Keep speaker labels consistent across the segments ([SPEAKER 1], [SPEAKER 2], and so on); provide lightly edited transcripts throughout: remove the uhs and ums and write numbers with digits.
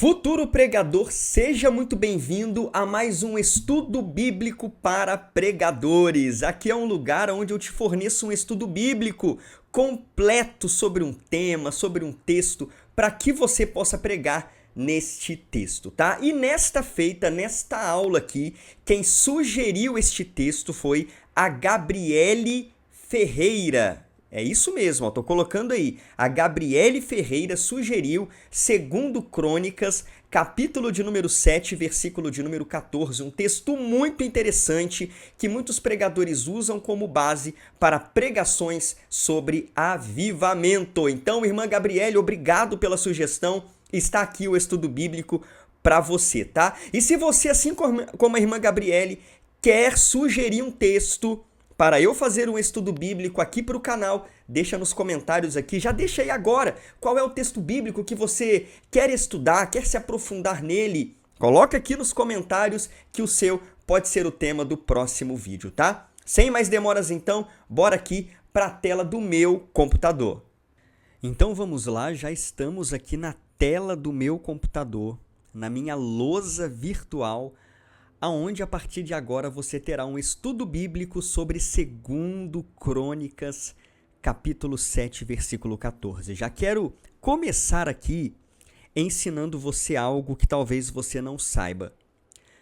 [SPEAKER 1] Futuro pregador, seja muito bem-vindo a mais um estudo bíblico para pregadores. Aqui é um lugar onde eu te forneço um estudo bíblico completo sobre um tema, sobre um texto, para que você possa pregar neste texto, tá? E nesta aula aqui, quem sugeriu este texto foi a Gabriele Ferreira. É isso mesmo, ó, tô colocando aí. A Gabriele Ferreira sugeriu, segundo Crônicas, capítulo de número 7, versículo de número 14, um texto muito interessante que muitos pregadores usam como base para pregações sobre avivamento. Então, irmã Gabriele, obrigado pela sugestão. Está aqui o estudo bíblico para você, tá? E se você, assim como a irmã Gabriele, quer sugerir um texto para eu fazer um estudo bíblico aqui para o canal, deixa nos comentários aqui, já deixa aí agora qual é o texto bíblico que você quer estudar, quer se aprofundar nele. Coloca aqui nos comentários que o seu pode ser o tema do próximo vídeo, tá? Sem mais demoras então, bora aqui para a tela do meu computador. Então vamos lá, já estamos aqui na tela do meu computador, na minha lousa virtual, aonde a partir de agora você terá um estudo bíblico sobre 2 Crônicas, capítulo 7, versículo 14. Já quero começar aqui ensinando você algo que talvez você não saiba.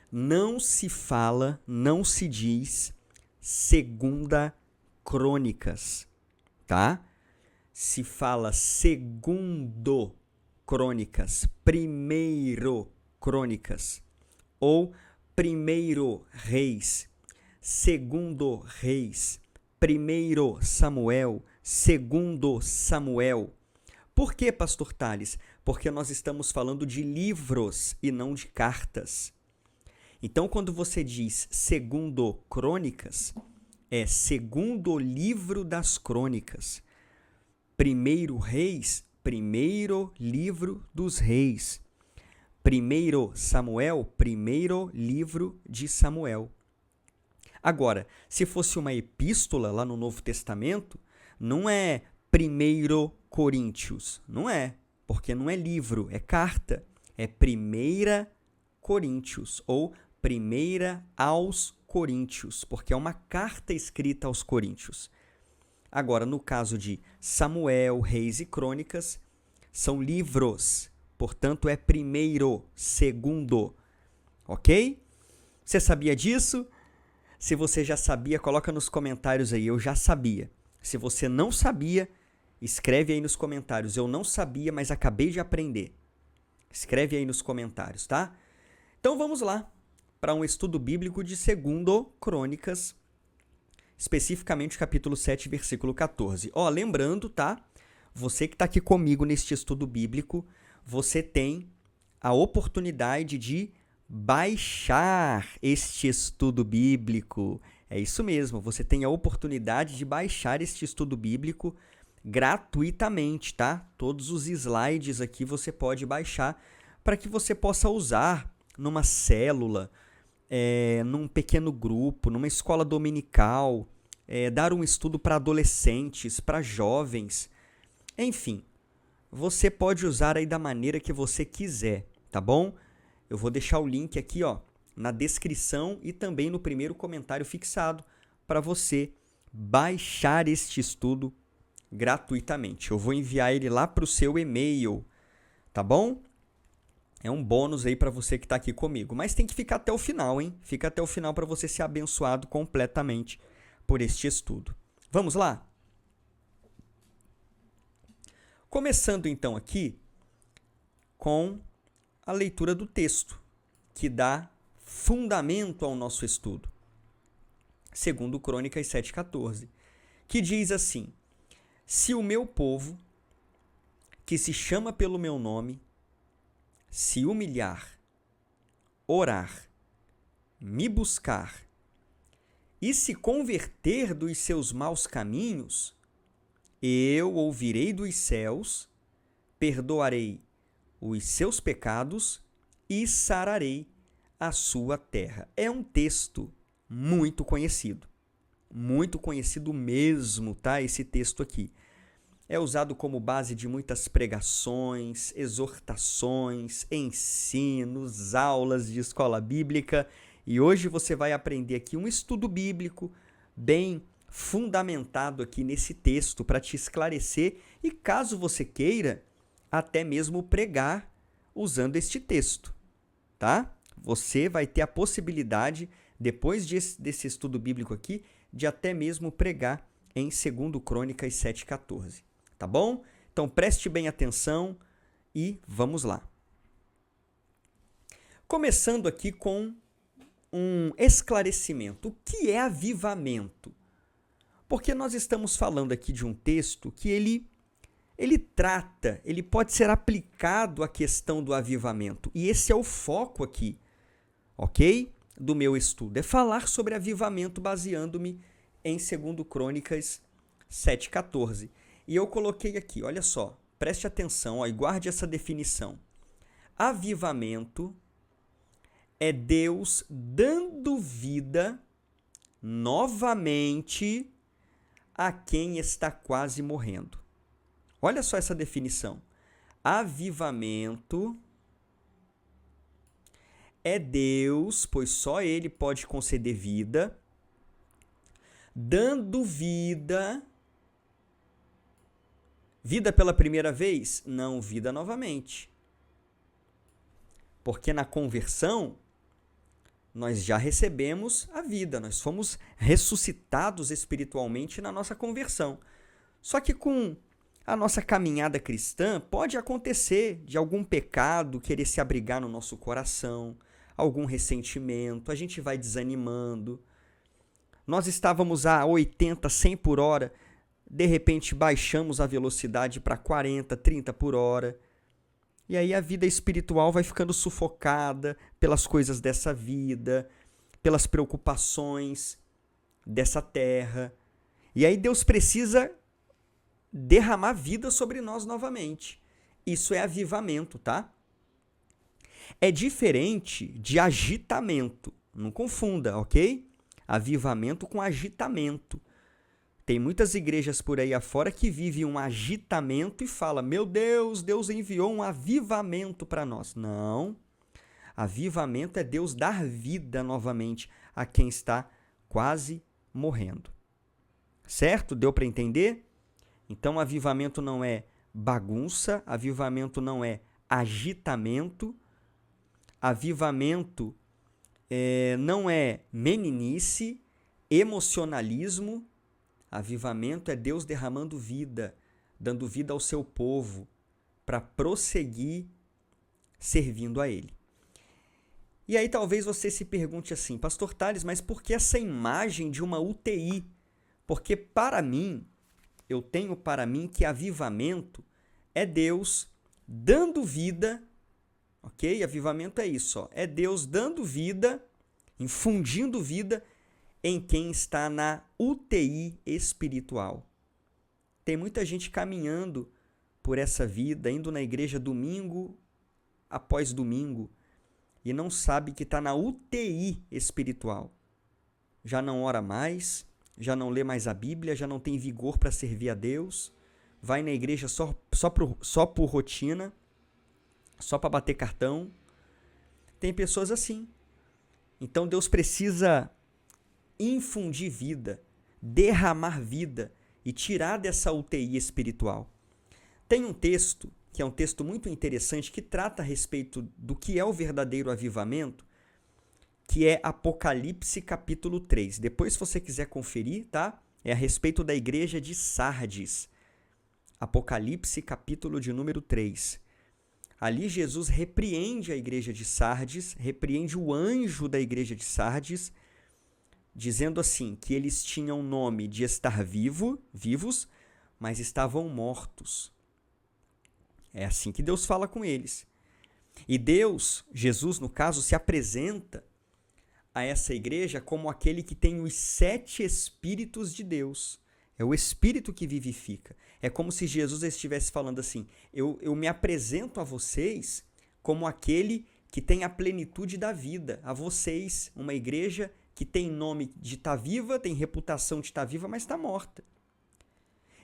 [SPEAKER 1] Não se fala, não se diz 2 Crônicas, tá? Se fala 2 Crônicas, 1 Crônicas, ou 1 Reis, 2 Reis, 1 Samuel, 2 Samuel. Por que, pastor Thales? Porque nós estamos falando de livros e não de cartas. Então, quando você diz 2 Crônicas, é 2º livro das Crônicas. 1 Reis, 1º livro dos Reis. 1 Samuel, 1º livro de Samuel. Agora, se fosse uma epístola lá no Novo Testamento, não é 1 Coríntios, não é, porque não é livro, é carta, é 1 Coríntios ou 1 aos Coríntios, porque é uma carta escrita aos Coríntios. Agora, no caso de Samuel, Reis e Crônicas, são livros. Portanto, é 1º, 2º, ok? Você sabia disso? Se você já sabia, coloca nos comentários aí, eu já sabia. Se você não sabia, escreve aí nos comentários, eu não sabia, mas acabei de aprender. Escreve aí nos comentários, tá? Então vamos lá para um estudo bíblico de 2 Crônicas, especificamente capítulo 7, versículo 14. Ó, lembrando, tá? Você que está aqui comigo neste estudo bíblico, você tem a oportunidade de baixar este estudo bíblico. É isso mesmo, você tem a oportunidade de baixar este estudo bíblico gratuitamente, tá? Todos os slides aqui você pode baixar para que você possa usar numa célula, num pequeno grupo, numa escola dominical, dar um estudo para adolescentes, para jovens, enfim. Você pode usar aí da maneira que você quiser, tá bom? Eu vou deixar o link aqui, ó, na descrição e também no primeiro comentário fixado para você baixar este estudo gratuitamente. Eu vou enviar ele lá para o seu e-mail, tá bom? É um bônus aí para você que está aqui comigo, mas tem que ficar até o final, hein? Fica até o final para você ser abençoado completamente por este estudo. Vamos lá? Começando então aqui com a leitura do texto, que dá fundamento ao nosso estudo. 2 Crônicas 7,14, que diz assim: Se o meu povo, que se chama pelo meu nome, se humilhar, orar, me buscar e se converter dos seus maus caminhos, eu ouvirei dos céus, perdoarei os seus pecados e sararei a sua terra. É um texto muito conhecido mesmo, tá? Esse texto aqui. é usado como base de muitas pregações, exortações, ensinos, aulas de escola bíblica. E hoje você vai aprender aqui um estudo bíblico bem fundamentado aqui nesse texto para te esclarecer e, caso você queira, até mesmo pregar usando este texto, tá? Você vai ter a possibilidade, depois desse estudo bíblico aqui, de até mesmo pregar em 2 Crônicas 7,14. Tá bom? Então preste bem atenção e vamos lá. Começando aqui com um esclarecimento. O que é avivamento? Porque nós estamos falando aqui de um texto que ele pode ser aplicado à questão do avivamento. E esse é o foco aqui, ok? Do meu estudo. É falar sobre avivamento baseando-me em 2 Crônicas 7,14. E eu coloquei aqui, olha só, preste atenção e guarde essa definição. Avivamento é Deus dando vida novamente a quem está quase morrendo. Olha só essa definição. Avivamento é Deus, pois só Ele pode conceder vida, dando vida. Vida pela primeira vez? Não, vida novamente. Porque na conversão, nós já recebemos a vida, nós fomos ressuscitados espiritualmente na nossa conversão. Só que com a nossa caminhada cristã, pode acontecer de algum pecado querer se abrigar no nosso coração, algum ressentimento, a gente vai desanimando. Nós estávamos a 80, 100 por hora, de repente baixamos a velocidade para 40, 30 por hora. E aí a vida espiritual vai ficando sufocada pelas coisas dessa vida, pelas preocupações dessa terra. E aí Deus precisa derramar vida sobre nós novamente. Isso é avivamento, tá? É diferente de agitamento. Não confunda, ok? Avivamento com agitamento. Tem muitas igrejas por aí afora que vivem um agitamento e falam: meu Deus, Deus enviou um avivamento para nós. Não. Avivamento é Deus dar vida novamente a quem está quase morrendo. Certo? Deu para entender? Então, avivamento não é bagunça, avivamento não é agitamento, avivamento não é meninice, emocionalismo. Avivamento é Deus derramando vida, dando vida ao seu povo para prosseguir servindo a Ele. E aí talvez você se pergunte assim: Pastor Thales, mas por que essa imagem de uma UTI? Porque eu tenho para mim que avivamento é Deus dando vida, ok? Avivamento é isso, ó, é Deus dando vida, infundindo vida em quem está na UTI espiritual. Tem muita gente caminhando por essa vida, indo na igreja domingo após domingo e não sabe que está na UTI espiritual. Já não ora mais, já não lê mais a Bíblia, já não tem vigor para servir a Deus, vai na igreja só por rotina, só para bater cartão. Tem pessoas assim. Então Deus precisa infundir vida, derramar vida e tirar dessa UTI espiritual. Tem um texto, que é um texto muito interessante, que trata a respeito do que é o verdadeiro avivamento, que é Apocalipse capítulo 3. Depois, se você quiser conferir, tá? É a respeito da igreja de Sardes. Apocalipse capítulo de número 3. Ali Jesus repreende a igreja de Sardes, repreende o anjo da igreja de Sardes, dizendo assim, que eles tinham nome de estar vivos, mas estavam mortos. É assim que Deus fala com eles. E Deus, Jesus no caso, se apresenta a essa igreja como aquele que tem os 7 Espíritos de Deus. É o Espírito que vivifica. É como se Jesus estivesse falando assim: eu me apresento a vocês como aquele que tem a plenitude da vida. A vocês, uma igreja que tem nome de estar viva, tem reputação de estar viva, mas está morta.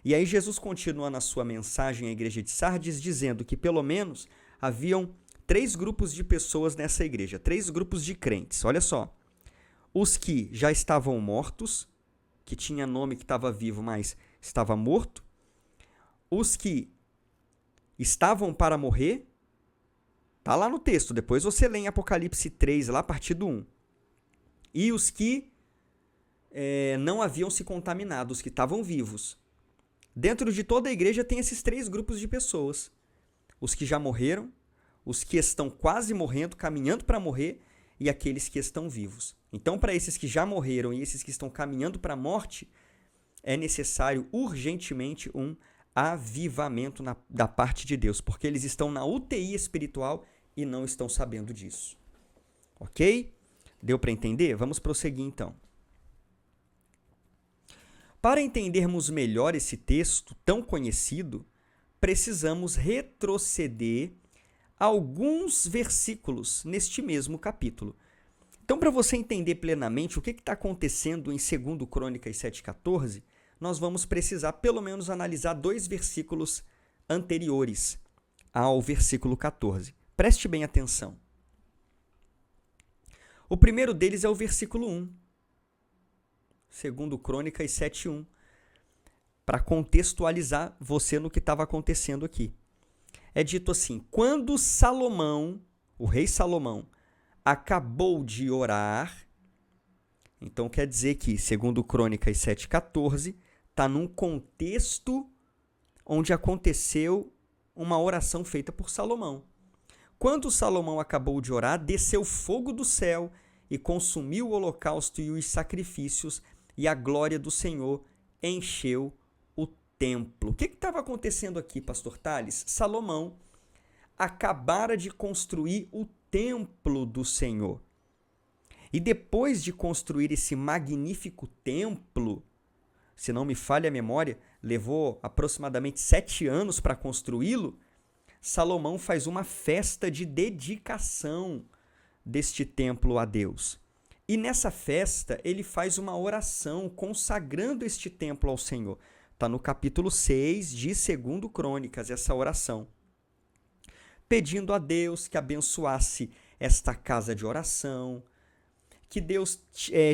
[SPEAKER 1] E aí Jesus continua na sua mensagem à igreja de Sardes dizendo que pelo menos haviam 3 grupos de pessoas nessa igreja, 3 grupos de crentes. Olha só, os que já estavam mortos, que tinha nome que estava vivo, mas estava morto, os que estavam para morrer, tá lá no texto, depois você lê em Apocalipse 3, lá a partir do 1, e os que não haviam se contaminado, os que estavam vivos. Dentro de toda a igreja tem esses 3 grupos de pessoas, os que já morreram, os que estão quase morrendo, caminhando para morrer, e aqueles que estão vivos. Então, para esses que já morreram e esses que estão caminhando para a morte, é necessário urgentemente um avivamento da parte de Deus, porque eles estão na UTI espiritual e não estão sabendo disso. Ok? Deu para entender? Vamos prosseguir então. Para entendermos melhor esse texto tão conhecido, precisamos retroceder alguns versículos neste mesmo capítulo. Então, para você entender plenamente o que está acontecendo em 2 Crônicas 7,14, nós vamos precisar pelo menos analisar 2 versículos anteriores ao versículo 14. Preste bem atenção. O primeiro deles é o versículo 1. 2 Crônicas 7,1. Para contextualizar você no que estava acontecendo aqui. É dito assim: quando Salomão, o rei Salomão, acabou de orar, então quer dizer que, segundo Crônicas 7,14, está num contexto onde aconteceu uma oração feita por Salomão. Quando Salomão acabou de orar, desceu fogo do céu e consumiu o holocausto e os sacrifícios, e a glória do Senhor encheu o templo. O que estava acontecendo aqui, pastor Tales? Salomão acabara de construir o templo do Senhor. E depois de construir esse magnífico templo, se não me falha a memória, levou aproximadamente 7 anos para construí-lo, Salomão faz uma festa de dedicação deste templo a Deus. E nessa festa ele faz uma oração consagrando este templo ao Senhor. Está no capítulo 6 de 2 Crônicas, essa oração. Pedindo a Deus que abençoasse esta casa de oração, que Deus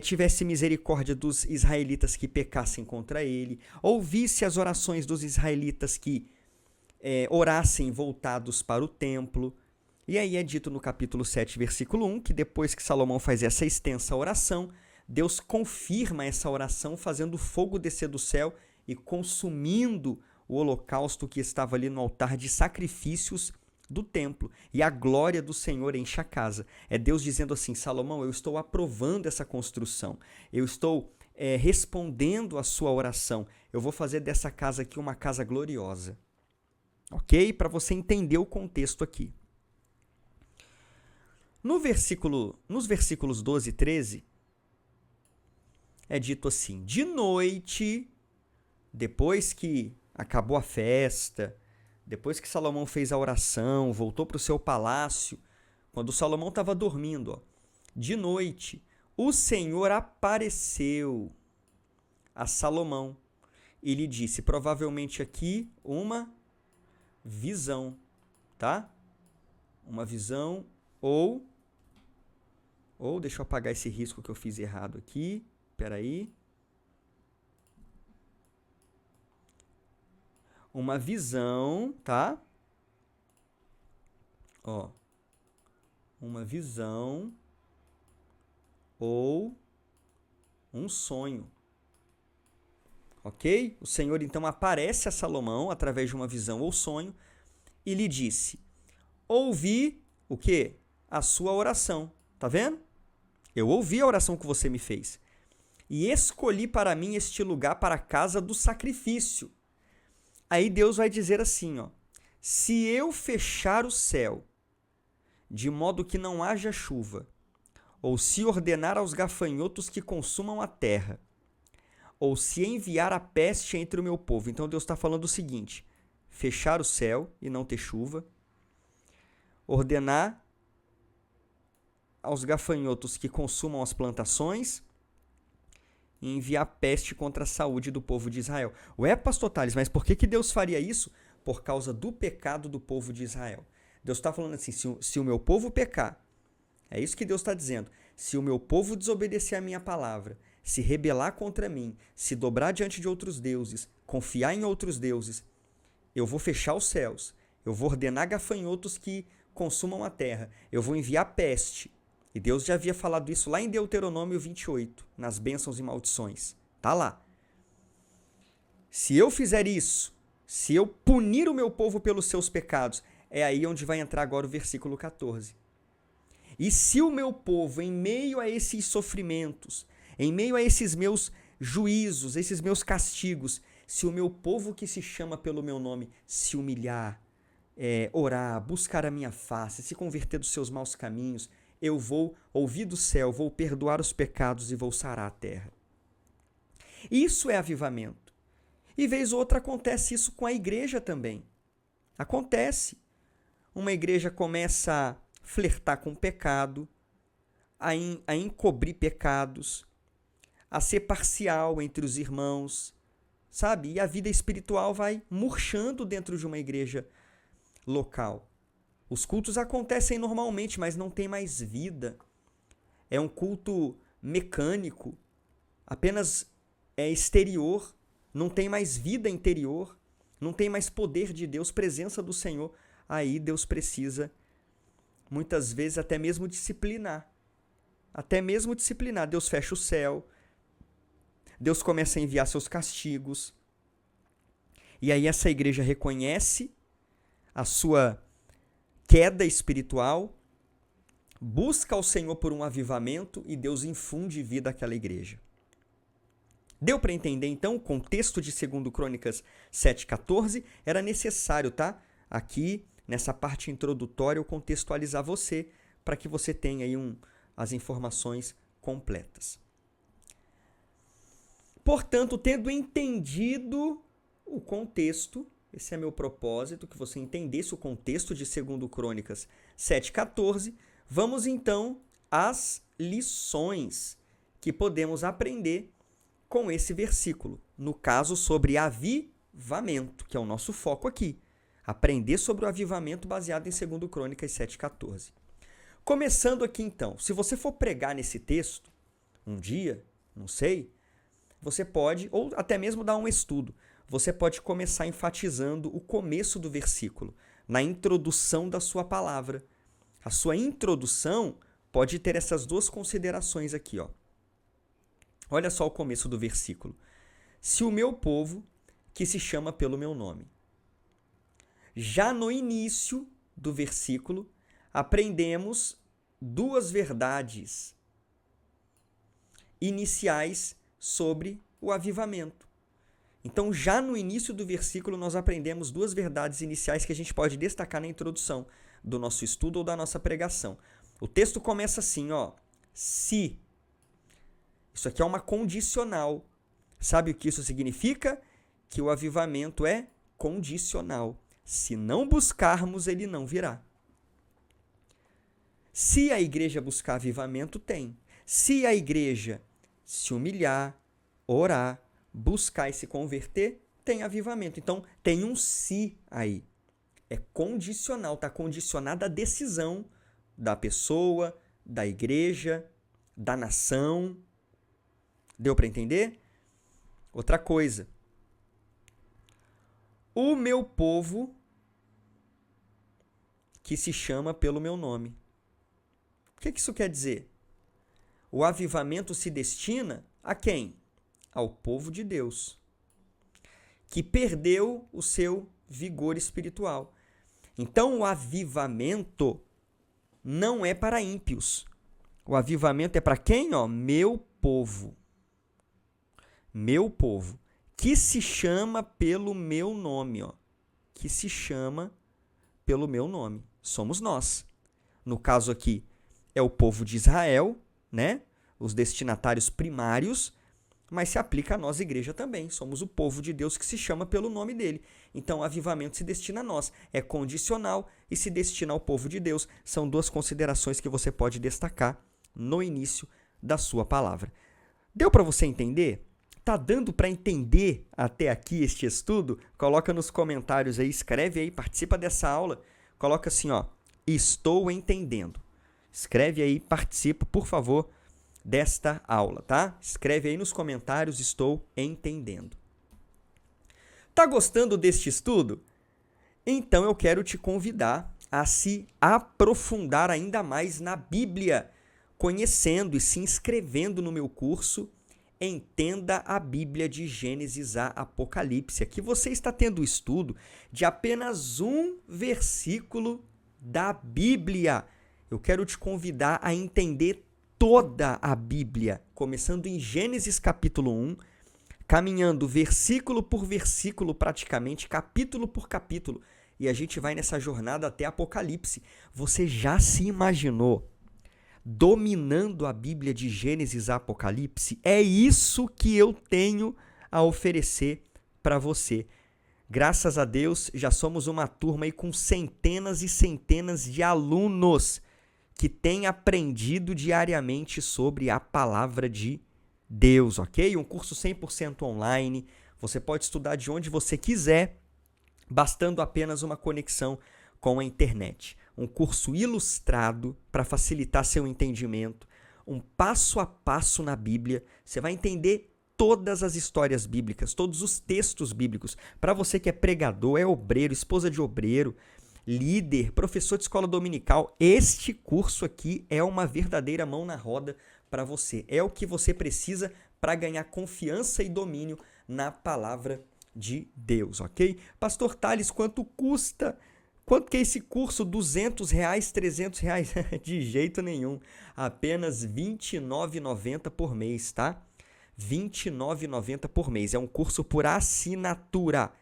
[SPEAKER 1] tivesse misericórdia dos israelitas que pecassem contra ele, ouvisse as orações dos israelitas que orassem voltados para o templo. E aí é dito no capítulo 7, versículo 1, que depois que Salomão faz essa extensa oração, Deus confirma essa oração fazendo fogo descer do céu e consumindo o holocausto que estava ali no altar de sacrifícios do templo. E a glória do Senhor enche a casa. É Deus dizendo assim: Salomão, eu estou aprovando essa construção. Eu estou respondendo a sua oração. Eu vou fazer dessa casa aqui uma casa gloriosa. Ok? Para você entender o contexto aqui. Nos versículos 12 e 13, é dito assim: de noite, depois que acabou a festa, depois que Salomão fez a oração, voltou para o seu palácio, quando Salomão estava dormindo, de noite, o Senhor apareceu a Salomão e lhe disse, provavelmente aqui, uma visão, tá? Uma visão ou deixa eu apagar esse risco que eu fiz errado aqui, peraí. Uma visão, tá? Uma visão ou um sonho. Ok? O Senhor então aparece a Salomão através de uma visão ou sonho e lhe disse: ouvi o quê? A sua oração. Tá vendo? Eu ouvi a oração que você me fez. E escolhi para mim este lugar para a casa do sacrifício. Aí Deus vai dizer assim, se eu fechar o céu, de modo que não haja chuva, ou se ordenar aos gafanhotos que consumam a terra, ou se enviar a peste entre o meu povo. Então Deus está falando o seguinte: fechar o céu e não ter chuva, ordenar aos gafanhotos que consumam as plantações e enviar peste contra a saúde do povo de Israel. Ué, pastor Thales, mas por que Deus faria isso? Por causa do pecado do povo de Israel. Deus está falando assim, se o meu povo pecar, é isso que Deus está dizendo, se o meu povo desobedecer a minha palavra, se rebelar contra mim, se dobrar diante de outros deuses, confiar em outros deuses, eu vou fechar os céus, eu vou ordenar gafanhotos que consumam a terra, eu vou enviar peste. E Deus já havia falado isso lá em Deuteronômio 28, nas bênçãos e maldições. Tá lá. Se eu fizer isso, se eu punir o meu povo pelos seus pecados, é aí onde vai entrar agora o versículo 14. E se o meu povo, em meio a esses sofrimentos, em meio a esses meus juízos, esses meus castigos, se o meu povo que se chama pelo meu nome se humilhar, orar, buscar a minha face, se converter dos seus maus caminhos, eu vou ouvir do céu, vou perdoar os pecados e vou sarar a terra. Isso é avivamento. E vez ou outra acontece isso com a igreja também. Acontece. Uma igreja começa a flertar com o pecado, a encobrir pecados, a ser parcial entre os irmãos, sabe? E a vida espiritual vai murchando dentro de uma igreja local. Os cultos acontecem normalmente, mas não tem mais vida. É um culto mecânico, apenas é exterior, não tem mais vida interior, não tem mais poder de Deus, presença do Senhor. Aí Deus precisa, muitas vezes, até mesmo disciplinar. Deus fecha o céu, Deus começa a enviar seus castigos. E aí essa igreja reconhece a sua queda espiritual, busca ao Senhor por um avivamento e Deus infunde vida àquela igreja. Deu para entender, então, o contexto de 2 Crônicas 7,14? Era necessário, tá? Aqui, nessa parte introdutória, eu contextualizar você para que você tenha aí as informações completas. Portanto, tendo entendido o contexto, esse é meu propósito, que você entendesse o contexto de 2 Crônicas 7,14, vamos então às lições que podemos aprender com esse versículo. No caso, sobre avivamento, que é o nosso foco aqui. Aprender sobre o avivamento baseado em 2 Crônicas 7,14. Começando aqui então, se você for pregar nesse texto, um dia, não sei, você pode, ou até mesmo dar um estudo, você pode começar enfatizando o começo do versículo, na introdução da sua palavra. A sua introdução pode ter essas duas considerações aqui, ó. Olha só o começo do versículo. Se o meu povo, que se chama pelo meu nome. Já no início do versículo, aprendemos duas verdades iniciais sobre o avivamento. Então, já no início do versículo, nós aprendemos duas verdades iniciais que a gente pode destacar na introdução do nosso estudo ou da nossa pregação. O texto começa assim, ó. Se. Isso aqui é uma condicional. Sabe o que isso significa? Que o avivamento é condicional. Se não buscarmos, ele não virá. Se a igreja buscar avivamento, tem. Se a igreja se humilhar, orar, buscar e se converter, tem avivamento. Então, tem um se aí. É condicional, está condicionada a decisão da pessoa, da igreja, da nação. Deu para entender? Outra coisa. O meu povo, que se chama pelo meu nome. O que isso quer dizer? O avivamento se destina a quem? Ao povo de Deus, que perdeu o seu vigor espiritual. Então, o avivamento não é para ímpios. O avivamento é para quem? Ó, meu povo. Meu povo, que se chama pelo meu nome. Ó, que se chama pelo meu nome. Somos nós. No caso aqui, é o povo de Israel, né? Os destinatários primários, mas se aplica a nós, igreja, também. Somos o povo de Deus que se chama pelo nome dele. Então, o avivamento se destina a nós. É condicional e se destina ao povo de Deus. São duas considerações que você pode destacar no início da sua palavra. Deu para você entender? Tá dando para entender até aqui este estudo? Coloca nos comentários aí, escreve aí, participa dessa aula. Coloca assim, ó, estou entendendo. Escreve aí, participa, por favor, desta aula, tá? Escreve aí nos comentários, estou entendendo. Tá gostando deste estudo? Então eu quero te convidar a se aprofundar ainda mais na Bíblia, conhecendo e se inscrevendo no meu curso Entenda a Bíblia de Gênesis a Apocalipse. Aqui você está tendo o estudo de apenas um versículo da Bíblia. Eu quero te convidar a entender toda a Bíblia, começando em Gênesis capítulo 1, caminhando versículo por versículo praticamente, capítulo por capítulo, e a gente vai nessa jornada até Apocalipse. Você já se imaginou dominando a Bíblia de Gênesis a Apocalipse? É isso que eu tenho a oferecer para você. Graças a Deus, já somos uma turma aí com centenas e centenas de alunos que têm aprendido diariamente sobre a palavra de Deus, ok? Um curso 100% online, você pode estudar de onde você quiser, bastando apenas uma conexão com a internet. Um curso ilustrado para facilitar seu entendimento, um passo a passo na Bíblia. Você vai entender todas as histórias bíblicas, todos os textos bíblicos. Para você que é pregador, é obreiro, esposa de obreiro, líder, professor de escola dominical, este curso aqui é uma verdadeira mão na roda para você. É o que você precisa para ganhar confiança e domínio na palavra de Deus, ok? Pastor Thales, quanto custa? Quanto que é esse curso? R$200, R$300? De jeito nenhum. Apenas R$29,90 por mês, tá? R$29,90 por mês. É um curso por assinatura.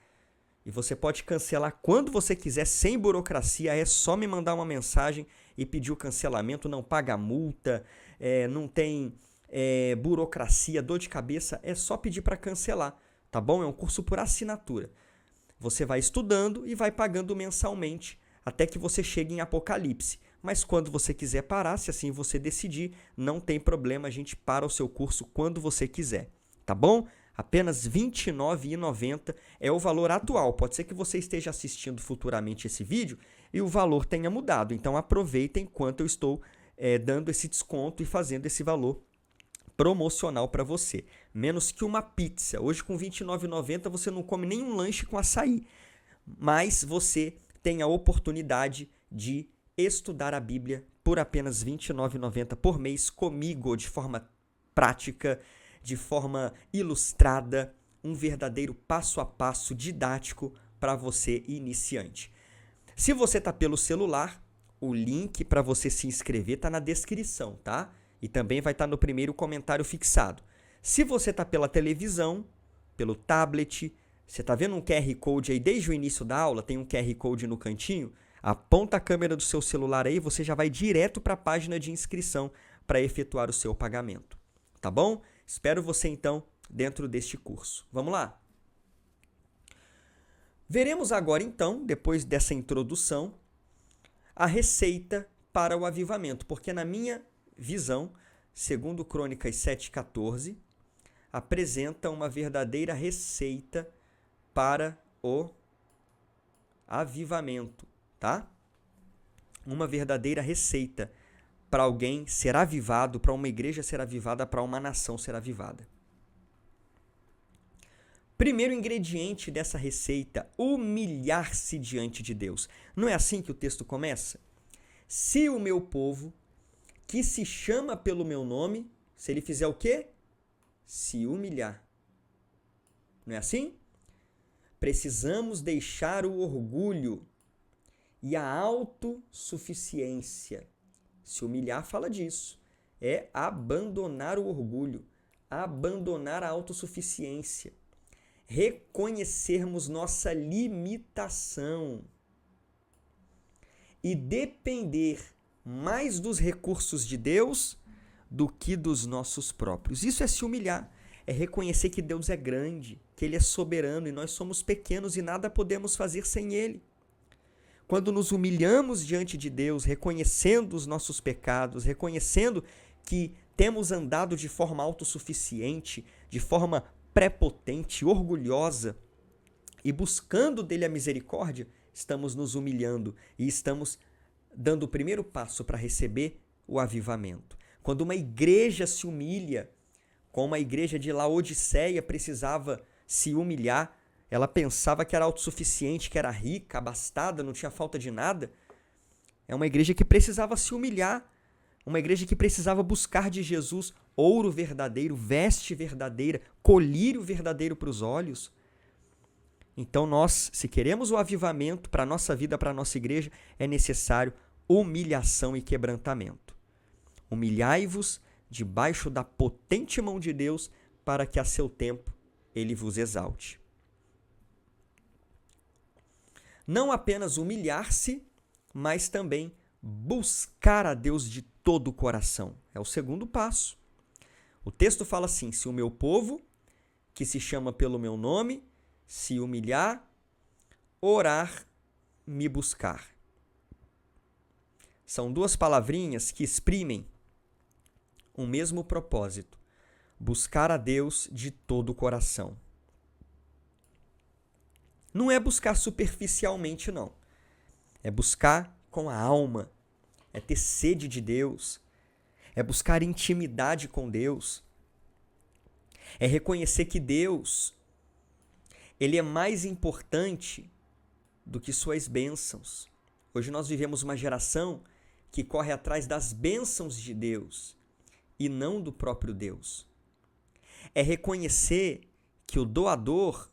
[SPEAKER 1] E você pode cancelar quando você quiser, sem burocracia. É só me mandar uma mensagem e pedir o cancelamento. Não paga multa, não tem burocracia, dor de cabeça. É só pedir para cancelar, tá bom? É um curso por assinatura. Você vai estudando e vai pagando mensalmente até que você chegue em Apocalipse. Mas quando você quiser parar, se assim você decidir, não tem problema, a gente para o seu curso quando você quiser, tá bom? Apenas R$ 29,90 é o valor atual. Pode ser que você esteja assistindo futuramente esse vídeo e o valor tenha mudado. Então aproveita enquanto eu estou dando esse desconto e fazendo esse valor promocional para você. Menos que uma pizza. Hoje com R$ 29,90 você não come nenhum lanche com açaí. Mas você tem a oportunidade de estudar a Bíblia por apenas R$ 29,90 por mês comigo, de forma prática, de forma ilustrada, um verdadeiro passo a passo didático para você iniciante. Se você está pelo celular, o link para você se inscrever está na descrição, tá? E também vai estar no primeiro comentário fixado. Se você está pela televisão, pelo tablet, você está vendo um QR Code aí desde o início da aula, tem um QR Code no cantinho, aponta a câmera do seu celular aí, você já vai direto para a página de inscrição para efetuar o seu pagamento. Tá bom? Espero você então dentro deste curso. Vamos lá? Veremos agora então, depois dessa introdução, a receita para o avivamento, porque na minha visão, segundo Crônicas 7,14, apresenta uma verdadeira receita para o avivamento, tá? Uma verdadeira receita para alguém ser avivado, para uma igreja ser avivada, para uma nação ser avivada. Primeiro ingrediente dessa receita, humilhar-se diante de Deus. Não é assim que o texto começa? Se o meu povo, que se chama pelo meu nome, se ele fizer o quê? Se humilhar. Não é assim? Precisamos deixar o orgulho e a autossuficiência. Se humilhar fala disso. É abandonar o orgulho, abandonar a autossuficiência. Reconhecermos nossa limitação e depender mais dos recursos de Deus do que dos nossos próprios. Isso é se humilhar, é reconhecer que Deus é grande, que Ele é soberano e nós somos pequenos e nada podemos fazer sem Ele. Quando nos humilhamos diante de Deus, reconhecendo os nossos pecados, reconhecendo que temos andado de forma autossuficiente, de forma prepotente, orgulhosa, e buscando dele a misericórdia, estamos nos humilhando e estamos dando o primeiro passo para receber o avivamento. Quando uma igreja se humilha, como a igreja de Laodiceia precisava se humilhar, ela pensava que era autossuficiente, que era rica, abastada, não tinha falta de nada. É uma igreja que precisava se humilhar, uma igreja que precisava buscar de Jesus ouro verdadeiro, veste verdadeira, colírio verdadeiro para os olhos. Então nós, se queremos o avivamento para a nossa vida, para a nossa igreja, é necessário humilhação e quebrantamento. Humilhai-vos debaixo da potente mão de Deus, para que a seu tempo ele vos exalte. Não apenas humilhar-se, mas também buscar a Deus de todo o coração. É o segundo passo. O texto fala assim: se o meu povo, que se chama pelo meu nome, se humilhar, orar, me buscar. São duas palavrinhas que exprimem um mesmo propósito: buscar a Deus de todo o coração. Não é buscar superficialmente, não. É buscar com a alma, é ter sede de Deus, é buscar intimidade com Deus, é reconhecer que Deus, ele é mais importante do que suas bênçãos. Hoje nós vivemos uma geração que corre atrás das bênçãos de Deus e não do próprio Deus. É reconhecer que o doador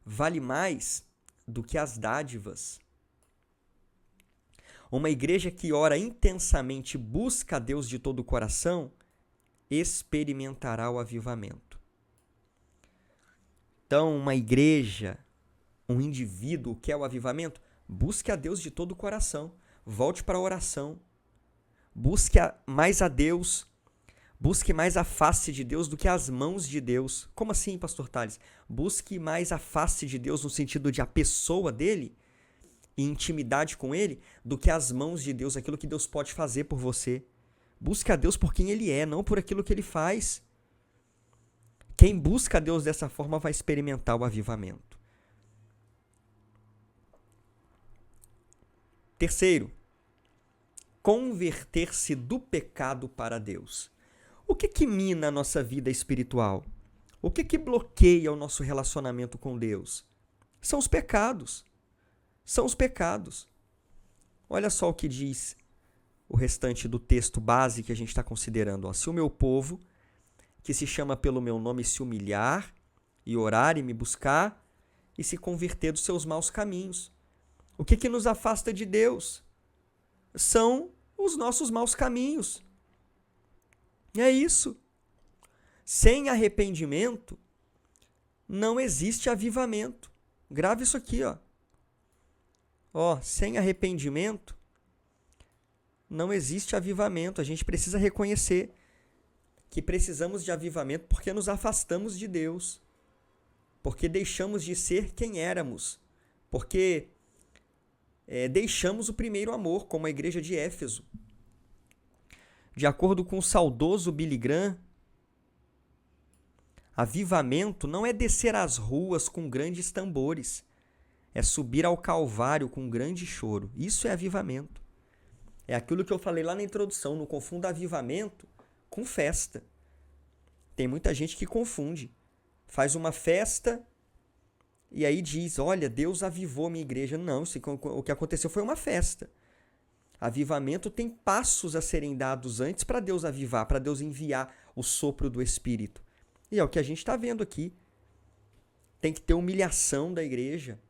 [SPEAKER 1] vale mais do que as dádivas. Uma igreja que ora intensamente e busca a Deus de todo o coração experimentará o avivamento. Então, uma igreja, um indivíduo quer o avivamento, busque a Deus de todo o coração. Volte para a oração. Busque mais a Deus. Busque mais a face de Deus do que as mãos de Deus. Como assim, pastor Thales? Busque mais a face de Deus no sentido de a pessoa dele e intimidade com ele do que as mãos de Deus, aquilo que Deus pode fazer por você. Busque a Deus por quem ele é, não por aquilo que ele faz. Quem busca a Deus dessa forma vai experimentar o avivamento. Terceiro, converter-se do pecado para Deus. O que mina a nossa vida espiritual? O que bloqueia o nosso relacionamento com Deus? São os pecados. São os pecados. Olha só o que diz o restante do texto base que a gente está considerando. Se o meu povo, que se chama pelo meu nome, se humilhar e orar e me buscar e se converter dos seus maus caminhos. O que nos afasta de Deus? São os nossos maus caminhos. É isso. Sem arrependimento, não existe avivamento. Grave isso aqui, ó. Sem arrependimento, não existe avivamento. A gente precisa reconhecer que precisamos de avivamento porque nos afastamos de Deus, porque deixamos de ser quem éramos, porque deixamos o primeiro amor, como a igreja de Éfeso. De acordo com o saudoso Billy Graham, avivamento não é descer as ruas com grandes tambores, é subir ao Calvário com grande choro. Isso é avivamento. É aquilo que eu falei lá na introdução, não confunda avivamento com festa. Tem muita gente que confunde. Faz uma festa e aí diz, olha, Deus avivou a minha igreja. Não, o que aconteceu foi uma festa. Avivamento tem passos a serem dados antes para Deus avivar, para Deus enviar o sopro do Espírito. E é o que a gente está vendo aqui. Tem que ter humilhação da igreja.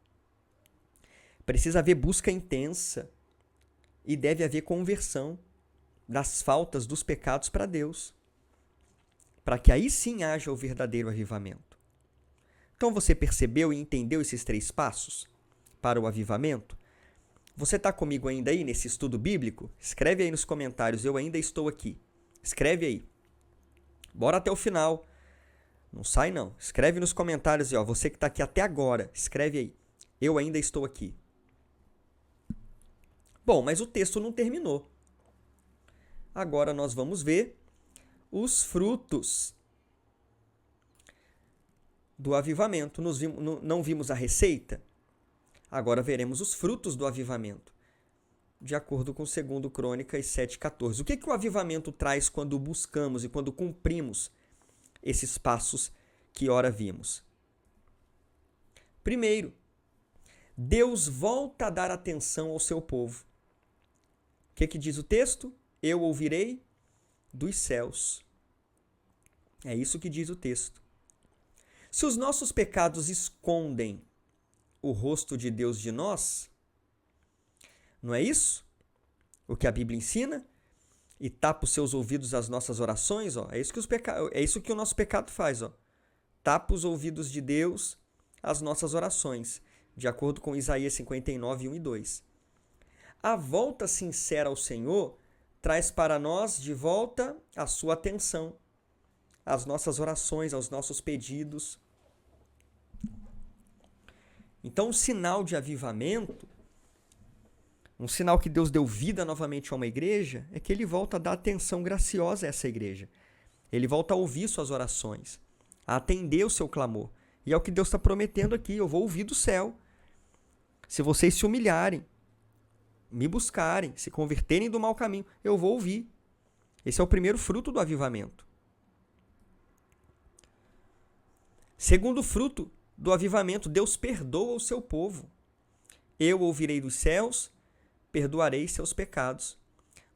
[SPEAKER 1] Precisa haver busca intensa. E deve haver conversão das faltas, dos pecados para Deus. Para que aí sim haja o verdadeiro avivamento. Então você percebeu e entendeu esses 3 passos para o avivamento? Você está comigo ainda aí nesse estudo bíblico? Escreve aí nos comentários, eu ainda estou aqui. Escreve aí. Bora até o final. Não sai não. Escreve nos comentários aí, você que está aqui até agora, escreve aí. Eu ainda estou aqui. Bom, mas o texto não terminou. Agora nós vamos ver os frutos do avivamento. Não vimos a receita? Agora veremos os frutos do avivamento, de acordo com 2 Crônicas 7,14. O que o avivamento traz quando buscamos e quando cumprimos esses passos que ora vimos? Primeiro, Deus volta a dar atenção ao seu povo. O que diz o texto? Eu ouvirei dos céus. É isso que diz o texto. Se os nossos pecados escondem o rosto de Deus de nós, não é isso o que a Bíblia ensina? E tapa os seus ouvidos às nossas orações, ó. É isso que o nosso pecado faz, ó. Tapa os ouvidos de Deus às nossas orações, de acordo com Isaías 59, 1 e 2. A volta sincera ao Senhor traz para nós de volta a sua atenção, às nossas orações, aos nossos pedidos. Então, um sinal de avivamento, um sinal que Deus deu vida novamente a uma igreja, é que ele volta a dar atenção graciosa a essa igreja. Ele volta a ouvir suas orações, a atender o seu clamor. E é o que Deus está prometendo aqui: eu vou ouvir do céu. Se vocês se humilharem, me buscarem, se converterem do mau caminho, eu vou ouvir. Esse é o primeiro fruto do avivamento. Segundo fruto do avivamento, Deus perdoa o seu povo. Eu ouvirei dos céus, perdoarei seus pecados.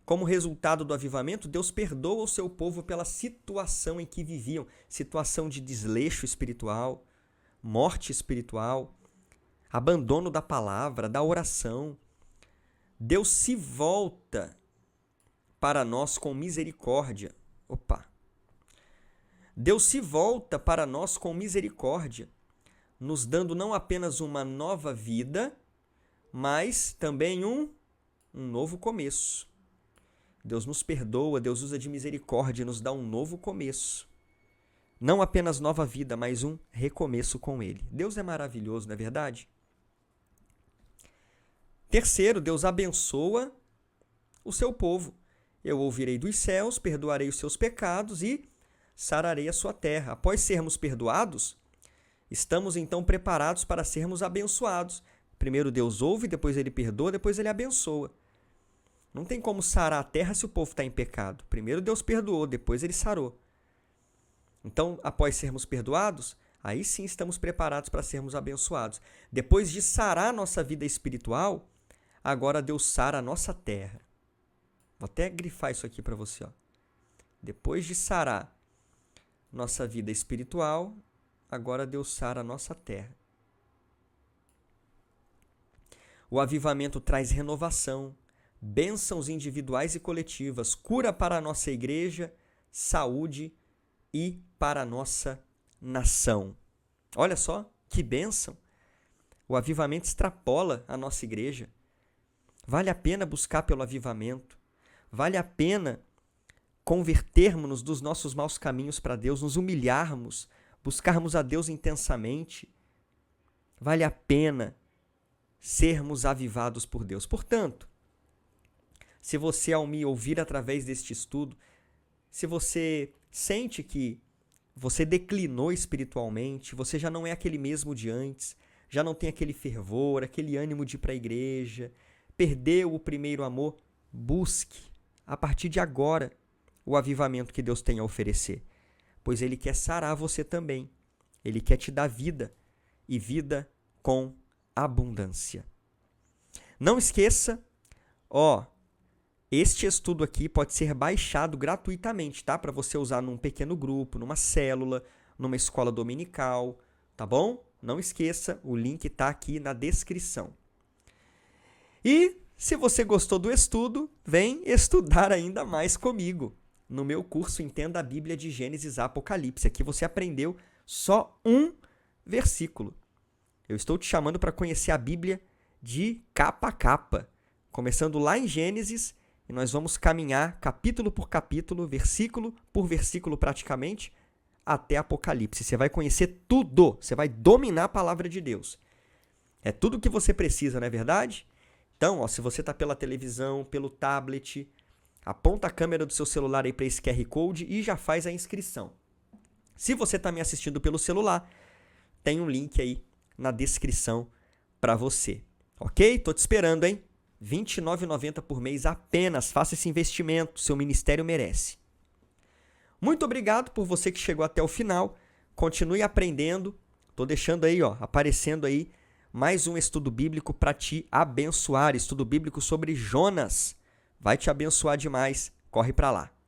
[SPEAKER 1] Como resultado do avivamento, Deus perdoa o seu povo pela situação em que viviam, situação de desleixo espiritual, morte espiritual, abandono da palavra, da oração. Deus se volta para nós com misericórdia. Deus se volta para nós com misericórdia, nos dando não apenas uma nova vida, mas também um novo começo. Deus nos perdoa, Deus usa de misericórdia e nos dá um novo começo. Não apenas nova vida, mas um recomeço com Ele. Deus é maravilhoso, não é verdade? Terceiro, Deus abençoa o seu povo. Eu ouvirei dos céus, perdoarei os seus pecados e sararei a sua terra. Após sermos perdoados, estamos então preparados para sermos abençoados. Primeiro Deus ouve, depois Ele perdoa, depois Ele abençoa. Não tem como sarar a terra se o povo está em pecado. Primeiro Deus perdoou, depois Ele sarou. Então, após sermos perdoados, aí sim estamos preparados para sermos abençoados. Depois de sarar a nossa vida espiritual, agora Deus sara a nossa terra. Vou até grifar isso aqui para você. Ó. Depois de sarar nossa vida espiritual, agora Deus sara a nossa terra. O avivamento traz renovação, bênçãos individuais e coletivas, cura para a nossa igreja, saúde e para a nossa nação. Olha só, que bênção! O avivamento extrapola a nossa igreja. Vale a pena buscar pelo avivamento. Vale a pena convertermos-nos dos nossos maus caminhos para Deus, nos humilharmos, buscarmos a Deus intensamente. Vale a pena sermos avivados por Deus. Portanto, se você, ao me ouvir através deste estudo, se você sente que você declinou espiritualmente, você já não é aquele mesmo de antes, já não tem aquele fervor, aquele ânimo de ir para a igreja, perdeu o primeiro amor, busque, a partir de agora, o avivamento que Deus tem a oferecer, pois Ele quer sarar você também. Ele quer te dar vida, e vida com abundância. Não esqueça, este estudo aqui pode ser baixado gratuitamente, tá? Para você usar num pequeno grupo, numa célula, numa escola dominical, tá bom? Não esqueça, o link está aqui na descrição. E se você gostou do estudo, vem estudar ainda mais comigo no meu curso Entenda a Bíblia de Gênesis a Apocalipse. Aqui você aprendeu só um versículo. Eu estou te chamando para conhecer a Bíblia de capa a capa, começando lá em Gênesis, e nós vamos caminhar capítulo por capítulo, versículo por versículo praticamente, até Apocalipse. Você vai conhecer tudo, você vai dominar a palavra de Deus. É tudo o que você precisa, não é verdade? Então, se você está pela televisão, pelo tablet, Aponta a câmera do seu celular aí para esse QR Code e já faz a inscrição. Se você está me assistindo pelo celular, tem um link aí na descrição para você. Ok? Tô te esperando, hein? R$ 29,90 por mês apenas. Faça esse investimento, seu ministério merece. Muito obrigado por você que chegou até o final. Continue aprendendo. Tô deixando aí, aparecendo aí mais um estudo bíblico para te abençoar. Estudo bíblico sobre Jonas. Vai te abençoar demais. Corre para lá.